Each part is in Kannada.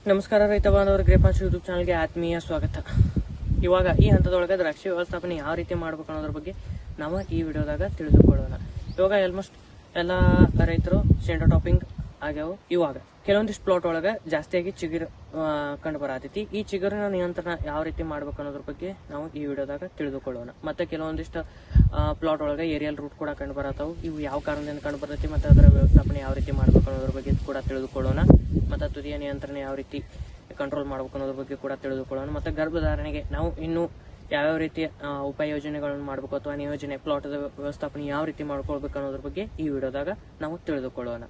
ನಮಸ್ಕಾರ ರೈತ ಬಾಂಧವರು ಗ್ರೇಪಾನ್ಸ್ ಯೂಟ್ಯೂಬ್ ಚಾನಲ್ಗೆ ಆತ್ಮೀಯ ಸ್ವಾಗತ. ಇವಾಗ ಈ ಹಂತದೊಳಗೆ ದ್ರಾಕ್ಷಿ ವ್ಯವಸ್ಥಾಪನೆ ಯಾವ ರೀತಿ ಮಾಡ್ಬೇಕು ಅನ್ನೋದ್ರ ಬಗ್ಗೆ ನಾವು ಈ ವಿಡಿಯೋದಾಗ ತಿಳಿದುಕೊಳ್ಳೋಣ. ಇವಾಗ ಆಲ್ಮೋಸ್ಟ್ ಎಲ್ಲ ರೈತರು ಸೆಂಟರ್ ಟಾಪಿಂಗ್ ಆಗ್ಯಾವು. ಇವಾಗ ಕೆಲವೊಂದಿಷ್ಟು ಪ್ಲಾಟ್ ಒಳಗೆ ಜಾಸ್ತಿಯಾಗಿ ಚಿಗುರು ಕಂಡು ಬರತೈತಿ. ಈ ಚಿಗುರಿನ ನಿಯಂತ್ರಣ ಯಾವ ರೀತಿ ಮಾಡ್ಬೇಕು ಅನ್ನೋದ್ರ ಬಗ್ಗೆ ನಾವು ಈ ವಿಡಿಯೋದಾಗ ತಿಳಿದುಕೊಳ್ಳೋಣ. ಮತ್ತೆ ಕೆಲವೊಂದಿಷ್ಟು ಪ್ಲಾಟ್ ಒಳಗೆ ಏರಿಯಲ್ ರೂಟ್ ಕೂಡ ಕಂಡು ಬರತಾವು. ಇವು ಯಾವ ಕಾರಣದಿಂದ ಕಂಡು ಬರ್ತೈತಿ ಮತ್ತೆ ಅದರ ವ್ಯವಸ್ಥಾಪನೆ ಯಾವ ರೀತಿ ಮಾಡ್ಬೇಕು ಅನ್ನೋದ್ರ ಬಗ್ಗೆ ಕೂಡ ತಿಳಿದುಕೊಳ್ಳೋಣ. ಮತ್ತೆ ತುದಿಯ ನಿಯಂತ್ರಣ ಯಾವ ರೀತಿ ಕಂಟ್ರೋಲ್ ಮಾಡ್ಬೇಕು ಅನ್ನೋದ್ರ ಬಗ್ಗೆ ಕೂಡ ತಿಳಿದುಕೊಳ್ಳೋಣ. ಮತ್ತೆ ಗರ್ಭಧಾರಣೆಗೆ ನಾವು ಇನ್ನು ಯಾವ್ಯಾವ ರೀತಿಯ ಉಪಯೋಜನೆಗಳನ್ನು ಮಾಡಬೇಕು ಅಥವಾ ನಿಯೋಜನೆ ಪ್ಲಾಟದ ವ್ಯವಸ್ಥಾಪನೆ ಯಾವ ರೀತಿ ಮಾಡ್ಕೊಳ್ಬೇಕು ಅನ್ನೋದ್ರ ಬಗ್ಗೆ ಈ ವಿಡಿಯೋದಾಗ ನಾವು ತಿಳಿದುಕೊಳ್ಳೋಣ.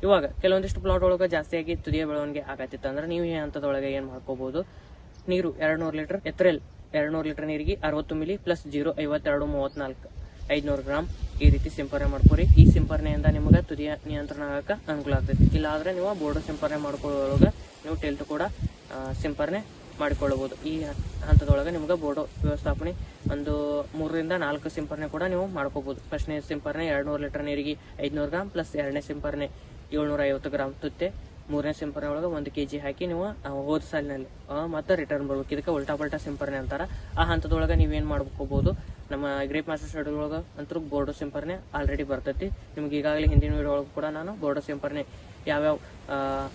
ಇವಾಗ ಕೆಲವೊಂದಿಷ್ಟು ಪ್ಲಾಟ್ ಒಳಗೆ ಜಾಸ್ತಿಯಾಗಿ ತುದಿಯ ಬೆಳವಣಿಗೆ ಆಗತ್ತಿತ್ತು ಅಂದ್ರೆ ನೀವು ಈ ಹಂತದೊಳಗೆ ಏನ್ ಮಾಡ್ಕೋಬಹುದು, ನೀರು 200 ಲೀಟರ್ ಎತ್ರೆಲ್ 200 ಲೀಟರ್ ನೀರಿಗೆ 60 ಮಿಲಿ ಪ್ಲಸ್ 0.5234 500 ಗ್ರಾಮ್ ಈ ರೀತಿ ಸಿಂಪರಣೆ ಮಾಡ್ಕೋರಿ. ಈ ಸಿಂಪರಣೆಯಿಂದ ನಿಮಗೆ ತುದಿಯ ನಿಯಂತ್ರಣ ಆಗಕ್ಕೆ ಅನುಕೂಲ ಆಗ್ತೈತಿ. ಇಲ್ಲ ಆದ್ರೆ ನೀವು ಬೋರ್ಡು ಸಿಂಪರಣೆ ಮಾಡ್ಕೊಳ್ಳೋವಾಗ ನೀವು ಟೆಲ್ಟ್ ಕೂಡ ಸಿಂಪರಣೆ ಮಾಡಿಕೊಳ್ಳಬಹುದು. ಈ ಹಂತದೊಳಗೆ ನಿಮ್ಗೆ ಬೋರ್ಡು ವ್ಯವಸ್ಥಾಪನೆ ಒಂದು 3 ರಿಂದ 4 ಸಿಂಪರಣೆ ಕೂಡ ನೀವು ಮಾಡ್ಕೋಬಹುದು. ಫಸ್ಟ್ನೇ ಸಿಂಪರಣೆ 200 ಲೀಟರ್ ನೀರಿಗೆ 500 ಗ್ರಾಮ್ ಪ್ಲಸ್ ಎರಡನೇ ಸಿಂಪರಣೆ 750 ಗ್ರಾಮ್ ತುತ್ತೆ, ಮೂರನೇ ಸಿಂಪರಣೆ ಒಳಗೆ 1 kg ಹಾಕಿ ನೀವು ಹೋದ ಸಾಲಿನಲ್ಲಿ ಮತ್ತೆ ರಿಟರ್ನ್ ಬರ್ಬೇಕು. ಇದಕ್ಕೆ ಉಲ್ಟಾ ಪಲ್ಟಾ ಸಿಂಪರಣೆ ಅಂತಾರ. ಆ ಹಂತದೊಳಗೆ ನೀವೇನ್ ಮಾಡ್ಕೋಬಹುದು, ನಮ್ಮ ಗ್ರೇಪ್ ಮಾಸ್ಟರ್ ಶೆಡ್ಯೂಲ್ ಒಳಗೆ ಅಂತೂ ಬೋರ್ಡು ಸಿಂಪರಣೆ ಆಲ್ರೆಡಿ ಬರ್ತೈತಿ. ನಿಮ್ಗೆ ಈಗಾಗಲೇ ಹಿಂದಿನ ವಿಡಿಯೋ ಒಳಗೆ ಕೂಡ ನಾನು ಬೋರ್ಡು ಸಿಂಪರಣೆ ಯಾವ್ಯಾವ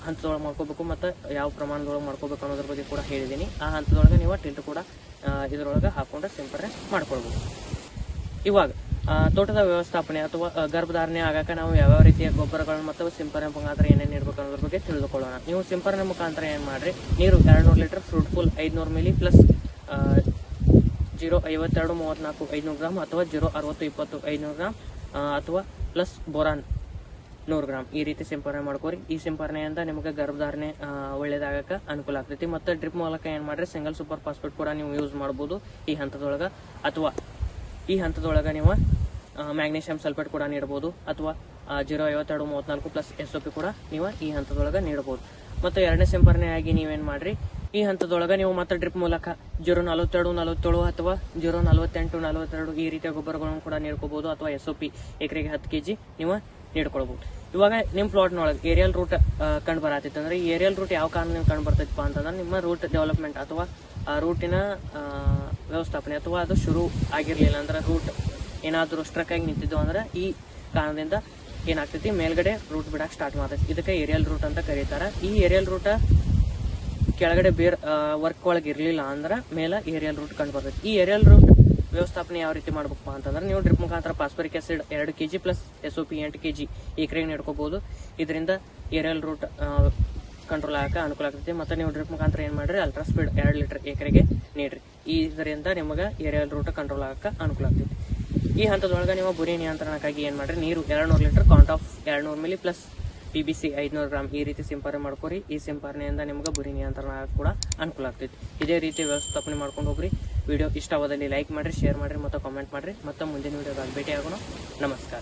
ಹಂತದೊಳಗೆ ಮಾಡ್ಕೋಬೇಕು ಮತ್ತು ಯಾವ ಪ್ರಮಾಣದೊಳಗೆ ಮಾಡ್ಕೋಬೇಕು ಅನ್ನೋದ್ರ ಬಗ್ಗೆ ಕೂಡ ಹೇಳಿದ್ದೀನಿ. ಆ ಹಂತದೊಳಗೆ ನೀವು ಟಿಲ್ಟ್ ಕೂಡ ಇದರೊಳಗೆ ಹಾಕೊಂಡ್ರೆ ಸಿಂಪರಣೆ ಮಾಡ್ಕೊಳ್ಬಹುದು. ಇವಾಗ ತೋಟದ ವ್ಯವಸ್ಥಾಪನೆ ಅಥವಾ ಗರ್ಭಧಾರಣೆ ಆಗಾಕ ನಾವು ಯಾವ್ಯಾವ ರೀತಿಯ ಗೊಬ್ಬರಗಳನ್ನು ಮತ್ತು ಸಿಂಪರಣೆ ಮುಖಾಂತರ ಏನೇನು ನೀಡಬೇಕು ಅನ್ನೋದ್ರ ಬಗ್ಗೆ ತಿಳಿದುಕೊಳ್ಳೋಣ. ನೀವು ಸಿಂಪರಣೆ ಮುಖಾಂತರ ಏನ್ ಮಾಡ್ರಿ, ನೀರು 200 litre fruitful 500 milli plus 0.5234 500 gram ಅಥವಾ 0.6020 500 ಗ್ರಾಮ್ ಅಥವಾ ಪ್ಲಸ್ ಬೋರಾನ್ 100 ಗ್ರಾಮ್ ಈ ರೀತಿ ಸಿಂಪರಣೆ ಮಾಡ್ಕೋರಿ. ಈ ಸಿಂಪರಣೆಯಿಂದ ನಿಮಗೆ ಗರ್ಭಧಾರಣೆ ಒಳ್ಳೇದಾಗಕ ಅನುಕೂಲ ಆಗ್ತೈತಿ. ಮತ್ತೆ ಡ್ರಿಪ್ ಮೂಲಕ ಏನ್ ಮಾಡ್ರಿ, ಸಿಂಗಲ್ ಸೂಪರ್ ಫಾಸ್ಫೇಟ್ ಕೂಡ ನೀವು ಯೂಸ್ ಮಾಡಬಹುದು ಈ ಹಂತದೊಳಗ. ಅಥವಾ ಈ ಹಂತದೊಳಗ ನೀವು ಮ್ಯಾಗ್ನೀಷಿಯಂ ಸಲ್ಫೇಟ್ ಕೂಡ ನೀಡಬಹುದು ಅಥವಾ 0.5234 ಪ್ಲಸ್ SOP ಕೂಡ ನೀವು ಈ ಹಂತದೊಳಗ ನೀಡಬಹುದು. ಮತ್ತೆ ಎರಡನೇ ಸಿಂಪರಣೆ ಆಗಿ ನೀವೇನ್ ಮಾಡ್ರಿ, ಈ ಹಂತದೊಳಗ ನೀವು ಮತ್ತೆ ಡ್ರಿಪ್ ಮೂಲಕ 0.4247 ಅಥವಾ 0.4842 ಈ ರೀತಿಯ ಗೊಬ್ಬರಗಳನ್ನು ಕೂಡ ನೀಡ್ಕೋಬಹುದು ಅಥವಾ SOP ಎಕರೆಗೆ 10 kg ನೀವು ನೀಡ್ಕೊಳ್ಬಹುದು. ಇವಾಗ ನಿಮ್ ಪ್ಲಾಟ್ನೊಳಗೆ ಏರಿಯಲ್ ರೂಟ್ ಕಂಡು ಬರತೈತೆ ಅಂದ್ರೆ ಈ ಏರಿಯಲ್ ರೂಟ್ ಯಾವ ಕಾರಣ ಕಂಡು ಬರ್ತೈತಪ್ಪ ಅಂತಂದ್ರೆ ನಿಮ್ಮ ರೂಟ್ ಡೆವಲಪ್ಮೆಂಟ್ ಅಥವಾ ರೂಟಿನ ವ್ಯವಸ್ಥಾಪನೆ ಅಥವಾ ಅದು ಶುರು ಆಗಿರ್ಲಿಲ್ಲ ಅಂದ್ರೆ ರೂಟ್ ಏನಾದರೂ ಸ್ಟ್ರಕ್ ಆಗಿ ನಿಂತಿದ್ದು ಅಂದ್ರೆ ಈ ಕಾರಣದಿಂದ ಏನಾಗ್ತೈತಿ, ಮೇಲ್ಗಡೆ ರೂಟ್ ಬಿಡಕ್ ಸ್ಟಾರ್ಟ್ ಮಾಡ್ತೈತಿ. ಇದಕ್ಕೆ ಏರಿಯಲ್ ರೂಟ್ ಅಂತ ಕರೀತಾರ. ಈ ಏರಿಯಲ್ ರೂಟ್ ಕೆಳಗಡೆ ಬೇರ್ ವರ್ಕ್ ಒಳಗೆ ಇರ್ಲಿಲ್ಲ ಅಂದ್ರೆ ಮೇಲೆ ಏರಿಯಲ್ ರೂಟ್ ಕಂಡು ಬರ್ತೈತಿ. ಈ ಏರಿಯಲ್ ರೂಟ್ ವ್ಯವಸ್ಥಾಪನೆ ಯಾವ ರೀತಿ ಮಾಡ್ಬೇಕಪ್ಪ ಅಂತಂದ್ರೆ ನೀವು ಡ್ರಿಪ್ ಮುಖಾಂತರ phosphoric acid 2 kg plus SOP 8 kg ಎಕರೆಗೆ ನೀಡ್ಕೋಬಹುದು. ಇದರಿಂದ ಏರಿಯಲ್ ರೂಟ್ ಕಂಟ್ರೋಲ್ ಆಗಕ್ಕೆ ಅನುಕೂಲ ಆಗ್ತೈತಿ. ಮತ್ತೆ ನೀವು ಡ್ರಿಪ್ ಮುಖಾಂತರ ಏನ್ ಮಾಡ್ರಿ, ಅಲ್ಟ್ರಾ ಸ್ಪೀಡ್ 2 ಲೀಟರ್ ಎಕರೆಗೆ ನೀಡ್ರಿ. ಇದರಿಂದ ನಿಮಗೆ ಏರಿಯಲ್ ರೂಟ್ ಕಂಟ್ರೋಲ್ ಆಗಕ್ಕೆ ಅನುಕೂಲ ಆಗ್ತೈತಿ. ಈ ಹಂತದೊಳಗೆ ನೀವು ಬುರಿ ನಿಯಂತ್ರಣಕ್ಕಾಗಿ ಏನ್ ಮಾಡ್ರಿ, ನೀರು 200 litre can't of 200 milli plus PBC 500 gram ಈ ರೀತಿ ಸಿಂಪರಣೆ ಮಾಡ್ಕೋರಿ. ಈ ಸಿಂಪರಣೆಯಿಂದ ನಿಮ್ಗೆ ಬುರಿ ನಿಯಂತ್ರಣ ಕೂಡ ಅನುಕೂಲ ಆಗ್ತೈತಿ. ಇದೇ ರೀತಿ ವ್ಯವಸ್ಥಾಪನೆ ಮಾಡ್ಕೊಂಡು ಹೋಗ್ರಿ. ವಿಡಿಯೋ ಇಷ್ಟವಾದಲ್ಲಿ ಲೈಕ್ ಮಾಡ್ರಿ, ಶೇರ್ ಮಾಡ್ರಿ ಮತ್ತು ಕಾಮೆಂಟ್ ಮಾಡ್ರಿ. ಮತ್ತೆ ಮುಂದಿನ ವಿಡಿಯೋದಾಗ ಭೇಟಿ ಆಗೋಣ. ನಮಸ್ಕಾರ.